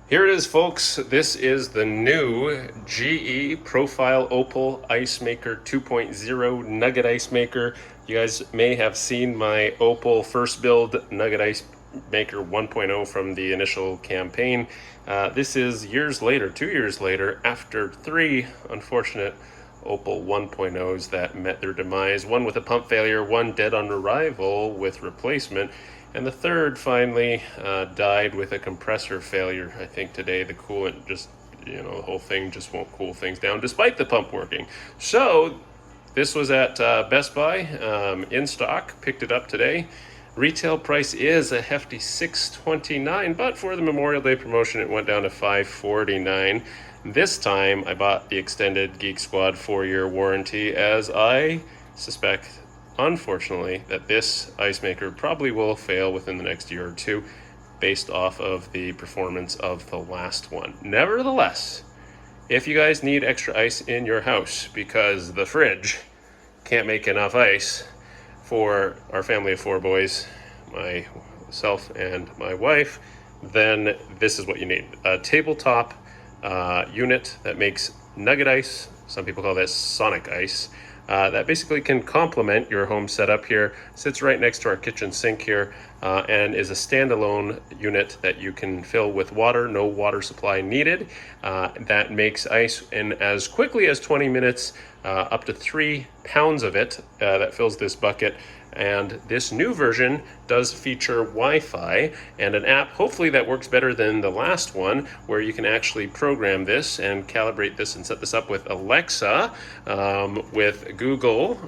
Here it is, folks. This is the new GE Profile Opal Ice Maker 2.0 Nugget Ice Maker. You guys may have seen my Opal FirstBuild Nugget Ice Maker 1.0 from the initial campaign. This is years later, 2 years later, after 3 unfortunate Opal 1.0s that met their demise. One with a pump failure, one dead on arrival with replacement, and the third finally died with a compressor failure. I think today the coolant just, the whole thing just won't cool things down despite the pump working. So this was at Best Buy, in stock, picked it up today. Retail price is a hefty $6.29, but for the Memorial Day promotion, it went down to $5.49. This time, I bought the extended Geek Squad 4-year warranty, as I suspect, unfortunately, that this ice maker probably will fail within the next year or two, based off of the performance of the last one. Nevertheless, if you guys need extra ice in your house because the fridge can't make enough ice for our family of 4 boys, myself and my wife, then this is what you need. A tabletop unit that makes Nugget Ice. Some people call this Sonic Ice. That basically can complement your home setup here. Sits right next to our kitchen sink here, and is a standalone unit that you can fill with water, no water supply needed. That makes ice in as quickly as 20 minutes, up to 3 pounds of it that fills this bucket. And this new version does feature Wi-Fi and an app, hopefully that works better than the last one, where you can actually program this and calibrate this and set this up with Alexa, with Google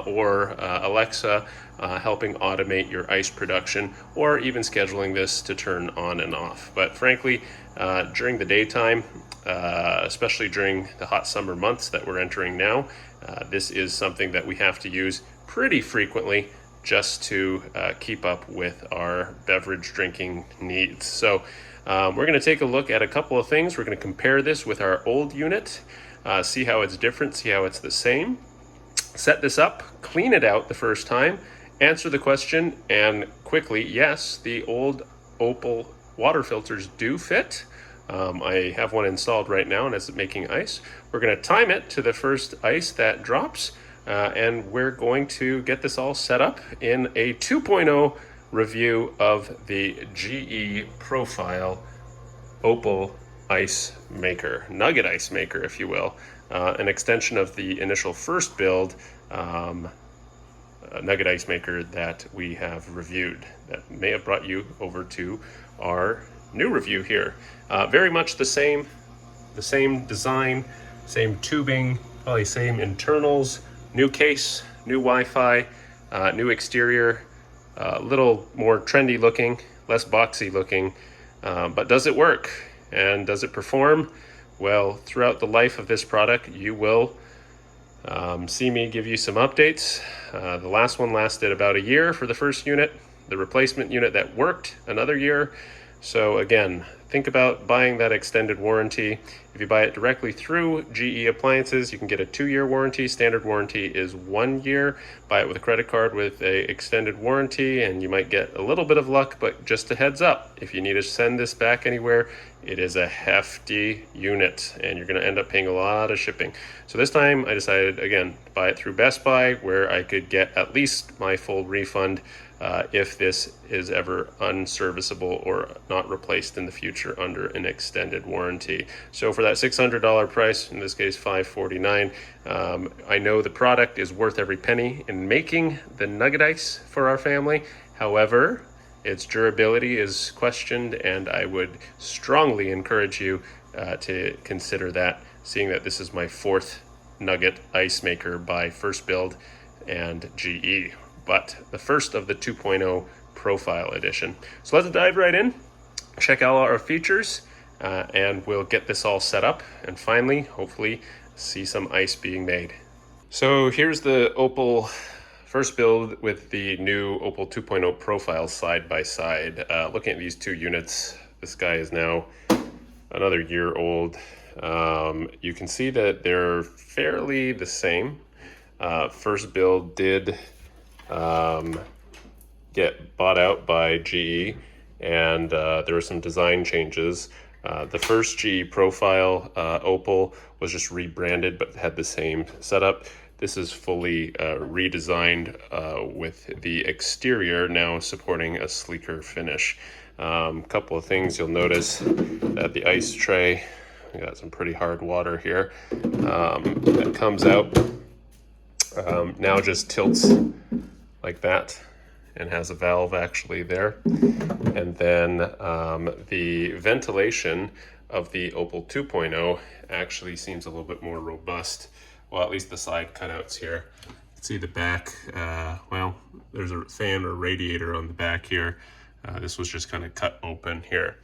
or Alexa helping automate your ice production, or even scheduling this to turn on and off. But frankly, during the daytime, especially during the hot summer months that we're entering now, this is something that we have to use pretty frequently just to keep up with our beverage drinking needs. So we're going to take a look at a couple of things. We're going to compare this with our old unit, see how it's different, see how it's the same, set this up, clean it out the first time, answer the question, and quickly, yes, the old Opal water filters do fit. I have one installed right now and it's making ice. We're going to time it to the first ice that drops, and we're going to get this all set up in a 2.0 review of the GE Profile Opal Ice Maker, Nugget Ice Maker, if you will, an extension of the initial FirstBuild Nugget Ice Maker that we have reviewed, that may have brought you over to our new review here. Very much the same design, same tubing, probably same internals, new case, new Wi-Fi, new exterior, a little more trendy looking, less boxy looking, but does it work and does it perform? Well, throughout the life of this product, you will see me give you some updates. The last one lasted about a year for the first unit, the replacement unit that worked another year. So again, think about buying that extended warranty. If you buy it directly through GE Appliances, you can get a 2-year warranty. Standard warranty is 1 year. Buy it with a credit card with a extended warranty, and you might get a little bit of luck, but just a heads up, if you need to send this back anywhere, it is a hefty unit, and you're gonna end up paying a lot of shipping. So this time I decided, again, to buy it through Best Buy, where I could get at least my full refund if this is ever unserviceable or not replaced in the future under an extended warranty. So for that $600 price, in this case $549, I know the product is worth every penny in making the Nugget Ice for our family. However, its durability is questioned, and I would strongly encourage you to consider that, seeing that this is my 4th Nugget Ice Maker by FirstBuild and GE, but the first of the 2.0 Profile Edition. So let's dive right in, check out our features, and we'll get this all set up, and finally, hopefully, see some ice being made. So here's the Opal FirstBuild with the new Opal 2.0 Profile side by side. Looking at these 2 units, this guy is now another year old. You can see that they're fairly the same. FirstBuild did get bought out by GE, and there were some design changes. The first GE Profile Opal was just rebranded but had the same setup. This is fully redesigned with the exterior now supporting a sleeker finish. Couple of things you'll notice that the ice tray, we got some pretty hard water here, that comes out, now just tilts like that and has a valve actually there. And then the ventilation of the Opal 2.0 actually seems a little bit more robust. Well, at least the side cutouts here. You can see the back, well, there's a fan or radiator on the back here. This was just kind of cut open here.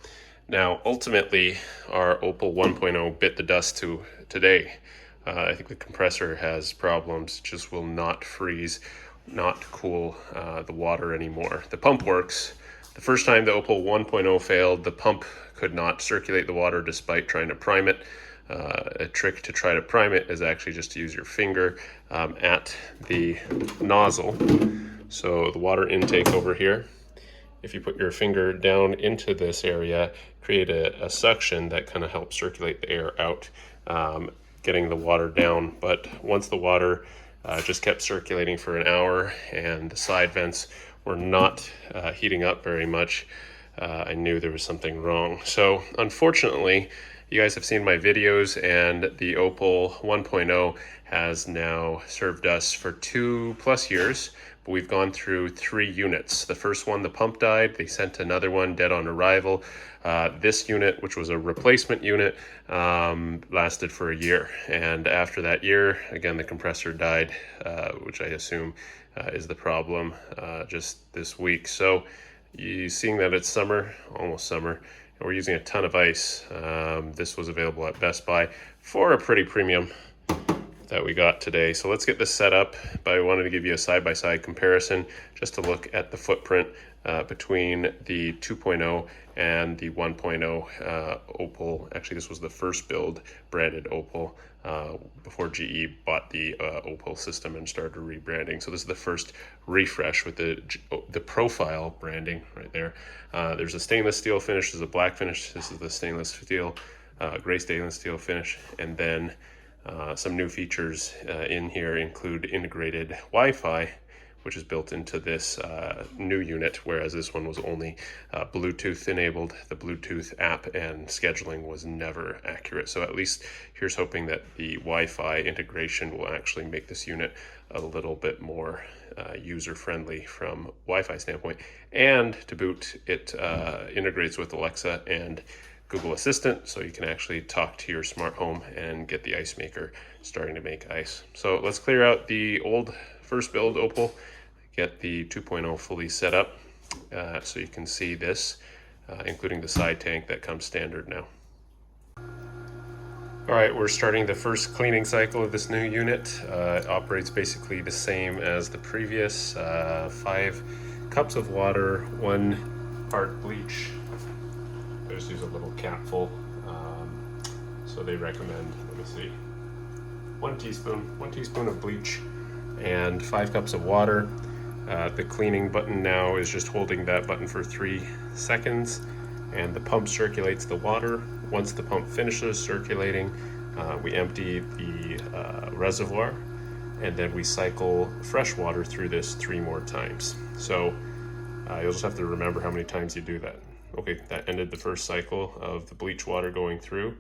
Now, ultimately, our Opal 1.0 bit the dust today. I think the compressor has problems, just will not freeze, not cool the water anymore. The pump works. The first time the Opal 1.0 failed, the pump could not circulate the water despite trying to prime it. A trick to try to prime it is actually just to use your finger at the nozzle. So the water intake over here, if you put your finger down into this area, create a suction that kind of helps circulate the air out, getting the water down. But once the water just kept circulating for an hour and the side vents were not heating up very much, I knew there was something wrong. So unfortunately, you guys have seen my videos, and the Opal 1.0 has now served us for 2+ years. But we've gone through 3 units. The first one, the pump died. They sent another one dead on arrival. This unit, which was a replacement unit, lasted for a year. And after that year, again, the compressor died, which I assume is the problem just this week. So you seeing that it's summer, almost summer, and we're using a ton of ice. This was available at Best Buy for a pretty premium that we got today. So let's get this set up, but I wanted to give you a side-by-side comparison just to look at the footprint between the 2.0 and the 1.0 Opal. Actually, this was the FirstBuild branded Opal before GE bought the Opal system and started rebranding. So this is the first refresh with the Profile branding right there. There's a stainless steel finish, there's a black finish. This is the stainless steel, gray stainless steel finish, and then some new features in here include integrated Wi-Fi, which is built into this new unit, whereas this one was only Bluetooth enabled. The Bluetooth app and scheduling was never accurate. So at least here's hoping that the Wi-Fi integration will actually make this unit a little bit more user-friendly from Wi-Fi standpoint. And to boot, it integrates with Alexa and Google Assistant, so you can actually talk to your smart home and get the ice maker starting to make ice. So let's clear out the old FirstBuild Opal, get the 2.0 fully set up so you can see this, including the side tank that comes standard now. All right, we're starting the first cleaning cycle of this new unit. It operates basically the same as the previous. 5 cups of water, 1 part bleach. I just use a little capful. So they recommend, let me see, 1 teaspoon of bleach and 5 cups of water. The cleaning button now is just holding that button for 3 seconds, and the pump circulates the water. Once the pump finishes circulating, we empty the reservoir, and then we cycle fresh water through this 3 more times. So you'll just have to remember how many times you do that. Okay, that ended the first cycle of the bleach water going through.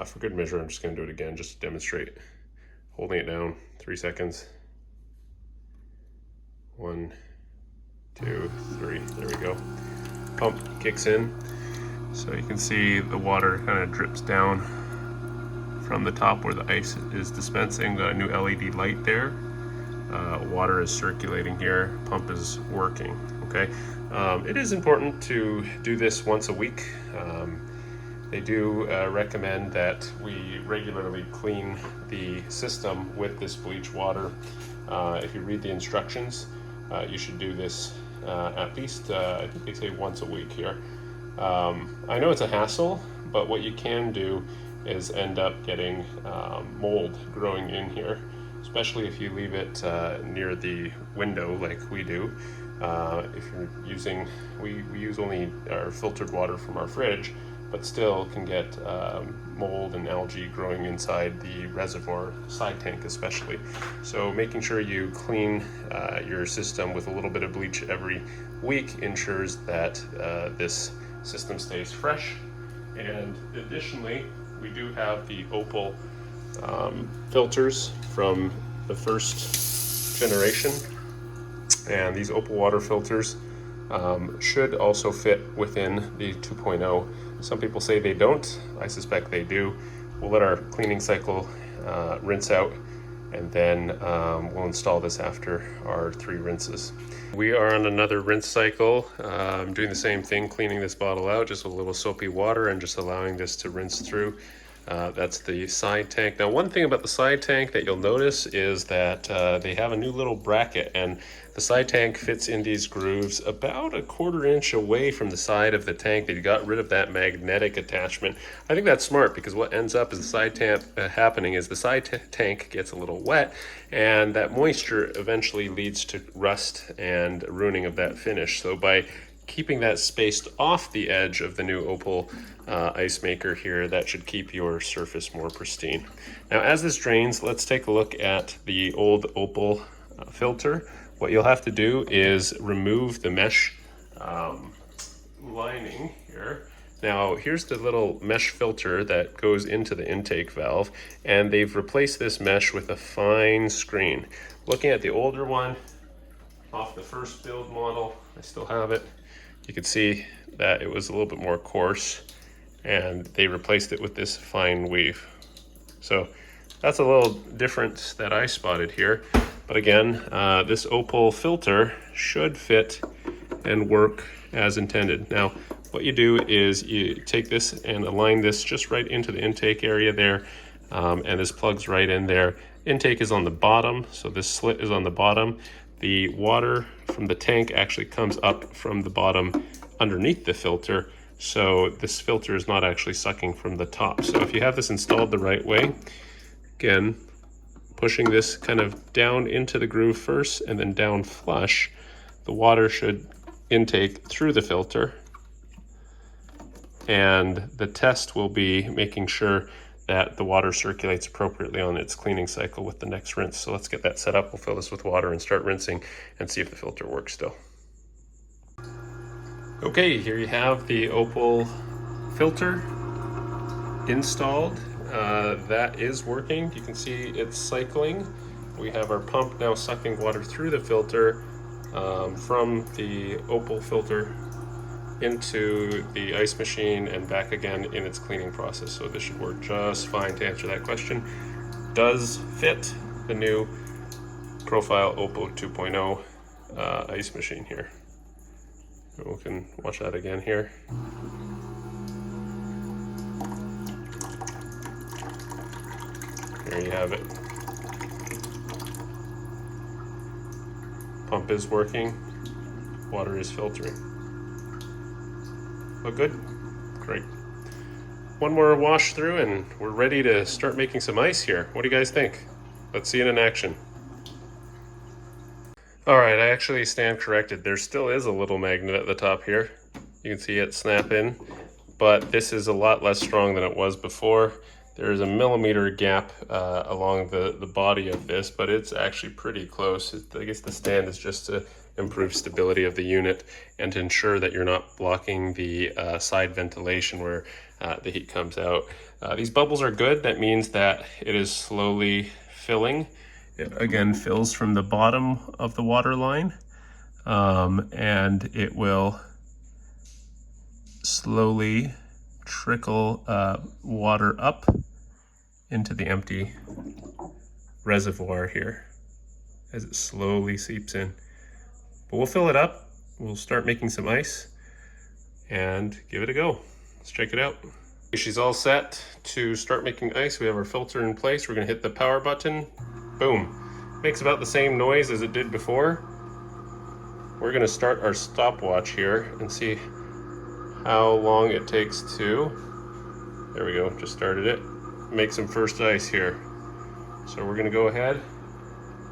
For good measure, I'm just going to do it again just to demonstrate. Holding it down, 3 seconds. 1, 2, 3, there we go. Pump kicks in. So you can see the water kind of drips down from the top where the ice is dispensing. Got a new LED light there. Water is circulating here. Pump is working, okay? It is important to do this once a week. They do recommend that we regularly clean the system with this bleach water. If you read the instructions, you should do this at least, I think they say once a week here. I know it's a hassle, but what you can do is end up getting mold growing in here, especially if you leave it near the window like we do. If you're using, we use only our filtered water from our fridge, but still can get mold and algae growing inside the reservoir, side tank especially. So making sure you clean your system with a little bit of bleach every week ensures that this system stays fresh. And additionally, we do have the Opal filters from the first generation, and these Opal water filters should also fit within the 2.0. Some people say they don't. I suspect they do. We'll let our cleaning cycle rinse out, and then we'll install this after our 3 rinses. We are on another rinse cycle. I'm doing the same thing, cleaning this bottle out just with a little soapy water and just allowing this to rinse through. That's the side tank. Now, one thing about the side tank that you'll notice is that they have a new little bracket, and the side tank fits in these grooves about 1/4 inch away from the side of the tank. They got rid of that magnetic attachment. I think that's smart, because what ends up is the side tank happening is the side tank gets a little wet, and that moisture eventually leads to rust and ruining of that finish. So by keeping that spaced off the edge of the new Opal ice maker here, that should keep your surface more pristine. Now, as this drains, let's take a look at the old Opal filter. What you'll have to do is remove the mesh lining here. Now, here's the little mesh filter that goes into the intake valve, and they've replaced this mesh with a fine screen. Looking at the older one off the FirstBuild model, I still have it, you could see that it was a little bit more coarse, and they replaced it with this fine weave. So that's a little difference that I spotted here. But again, this Opal filter should fit and work as intended. Now, what you do is you take this and align this just right into the intake area there, and this plugs right in there. Intake is on the bottom, so this slit is on the bottom. The water from the tank actually comes up from the bottom underneath the filter, so this filter is not actually sucking from the top. So if you have this installed the right way, again, pushing this kind of down into the groove first and then down flush, the water should intake through the filter. And the test will be making sure that the water circulates appropriately on its cleaning cycle with the next rinse. So let's get that set up. We'll fill this with water and start rinsing and see if the filter works still. Okay, here you have the Opal filter installed. That is working. You can see it's cycling. We have our pump now sucking water through the filter from the Opal filter into the ice machine and back again in its cleaning process. So this should work just fine to answer that question. Does fit the new Profile Opal 2.0 ice machine here. We can watch that again here. There you have it. Pump is working, water is filtering. Look good? Great. One more wash through and we're ready to start making some ice here. What do you guys think? Let's see it in action. All right, I actually stand corrected. There still is a little magnet at the top here. You can see it snap in, but this is a lot less strong than it was before. There is a millimeter gap along the body of this, but it's actually pretty close. I guess the stand is just to improve stability of the unit and to ensure that you're not blocking the side ventilation where the heat comes out. These bubbles are good. That means that it is slowly filling. It again fills from the bottom of the water line, and it will slowly trickle water up into the empty reservoir here as it slowly seeps in. But we'll fill it up, we'll start making some ice and give it a go. Let's check it out. She's all set to start making ice. We have our filter in place. We're gonna hit the power button. Boom. Makes about the same noise as it did before. We're gonna start our stopwatch here and see how long it takes to, there we go, just started it, make some first ice here. So we're gonna go ahead,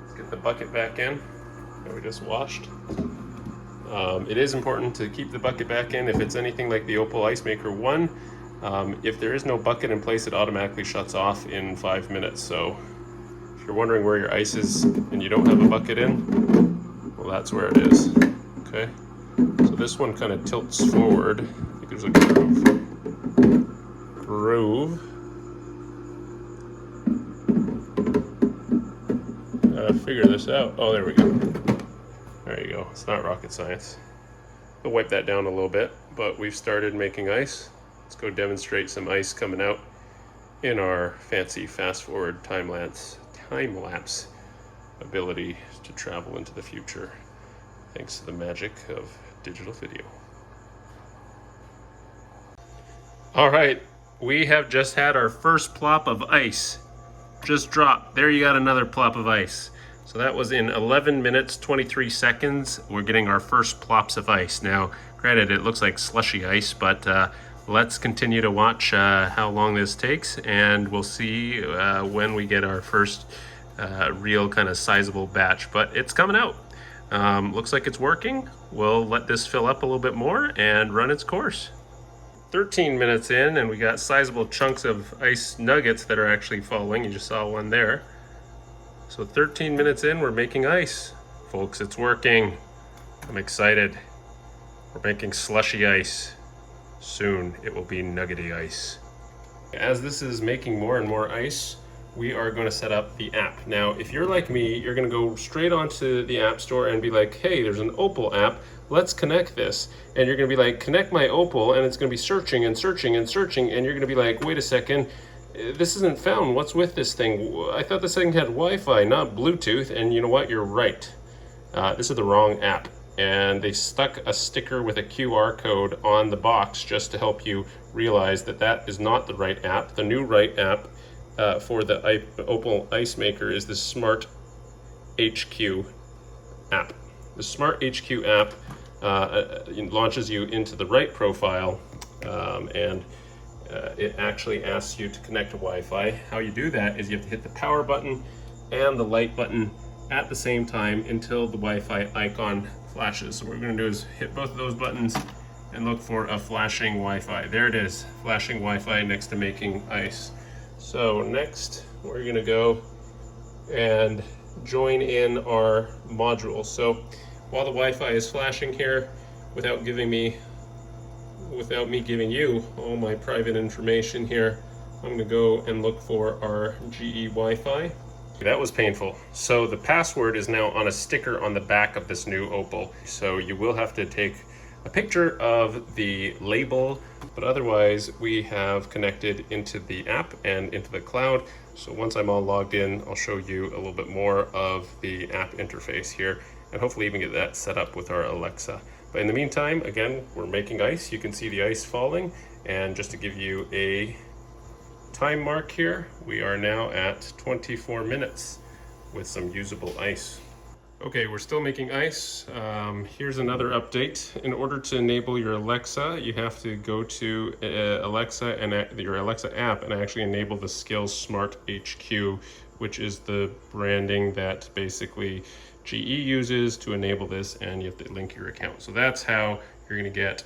let's get the bucket back in that we just washed. It is important to keep the bucket back in if it's anything like the Opal Ice Maker 1. If there is no bucket in place, it automatically shuts off in 5 minutes. So if you're wondering where your ice is and you don't have a bucket in, well, that's where it is. Okay, so this one kind of tilts forward. I think there's a groove. Figure this out. Oh, there we go. There you go. It's not rocket science. We'll wipe that down a little bit, but we've started making ice. Let's go demonstrate some ice coming out in our fancy fast forward time lapse ability to travel into the future, thanks to the magic of digital video. All right, we have just had our first plop of ice. Just dropped. There you got another plop of ice. So that was in 11 minutes, 23 seconds. We're getting our first plops of ice. Now, granted, it looks like slushy ice, but let's continue to watch how long this takes, and we'll see when we get our first real kind of sizable batch, but it's coming out. Looks like it's working. We'll let this fill up a little bit more and run its course. 13 minutes in, and we got sizable chunks of ice nuggets that are actually falling. You just saw one there. So 13 minutes in, we're making ice. Folks, it's working. I'm excited. We're making slushy ice. Soon it will be nuggety ice. As this is making more and more ice, we are going to set up the app. Now, if you're like me, you're going to go straight onto the App Store and be like, hey, there's an Opal app. Let's connect this. And you're going to be like, connect my Opal, and it's going to be searching and searching and searching, and you're going to be like, wait a second, this isn't found. What's with this thing? I thought this thing had Wi-Fi, not Bluetooth. And you know what? You're right. This is the wrong app. And they stuck a sticker with a QR code on the box just to help you realize that that is not the right app. The new right app for the Opal Ice Maker is the StartHQ app. The StartHQ app launches you into the right profile, and it actually asks you to connect to Wi-Fi. How you do that is you have to hit the power button and the light button at the same time until the Wi-Fi icon flashes. So what we're going to do is hit both of those buttons and look for a flashing Wi-Fi. There it is, flashing Wi-Fi next to making ice. So next we're going to go and join in our module. So while the Wi-Fi is flashing here, without me giving you all my private information here, I'm going to go and look for our GE Wi-Fi. That was painful. So the password is now on a sticker on the back of this new Opal. So you will have to take a picture of the label, but otherwise we have connected into the app and into the cloud. So once I'm all logged in, I'll show you a little bit more of the app interface here, and hopefully even get that set up with our Alexa. But in the meantime, again, we're making ice. You can see the ice falling, and just to give you a time mark here, we are now at 24 minutes with some usable ice. Okay, we're still making ice. Here's another update. In order to enable your Alexa, you have to go to Alexa and your Alexa app and actually enable the Skills Smart HQ, which is the branding that basically GE uses to enable this, and you have to link your account. So that's how you're going to get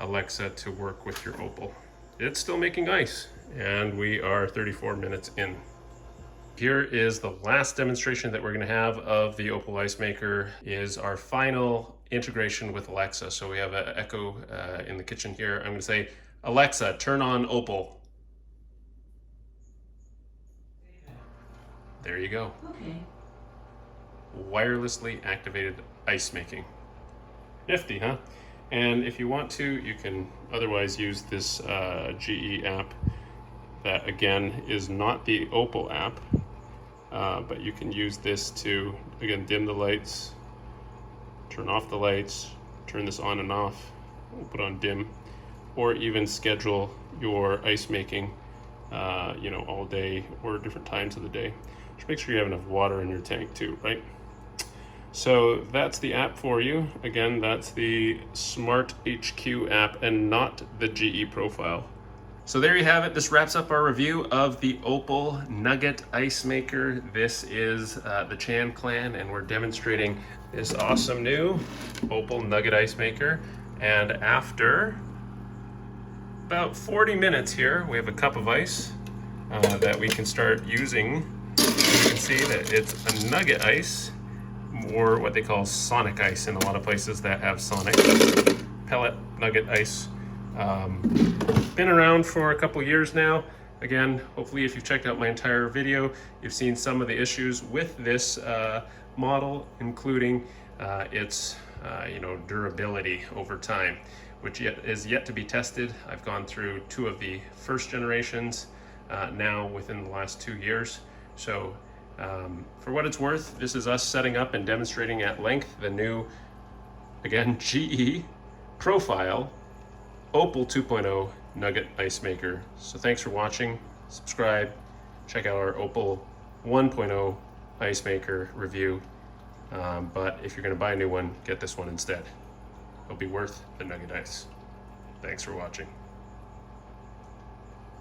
Alexa to work with your Opal. It's still making ice, and we are 34 minutes in. Here is the last demonstration that we're going to have of the Opal Ice Maker, is our final integration with Alexa. So we have an Echo in the kitchen here. I'm going to say, Alexa, turn on Opal. There you go. Okay. Wirelessly activated ice making. Nifty, huh? And if you want to, you can otherwise use this GE app that, again, is not the Opal app. But you can use this to, again, dim the lights, turn off the lights, turn this on and off, we'll put on dim, or even schedule your ice making, all day or different times of the day. Just make sure you have enough water in your tank too, right? So that's the app for you. Again, that's the Smart HQ app and not the GE profile. So there you have it. This wraps up our review of the Opal Nugget Ice Maker. This is the Chan Clan, and we're demonstrating this awesome new Opal Nugget Ice Maker. And after about 40 minutes here. We have a cup of ice that we can start using. You can see that it's a Nugget Ice, or what they call Sonic Ice in a lot of places that have Sonic Pellet Nugget Ice. Been around for a couple years now. Again, hopefully if you've checked out my entire video, you've seen some of the issues with this model, including its durability over time, which is yet to be tested. I've gone through 2 of the first generations now within the last 2 years. So for what it's worth, this is us setting up and demonstrating at length the new, again, GE Profile Opal 2.0 Nugget Ice Maker. So thanks for watching. Subscribe. Check out our Opal 1.0 Ice Maker review. But if you're going to buy a new one, get this one instead. It'll be worth the Nugget Ice. Thanks for watching.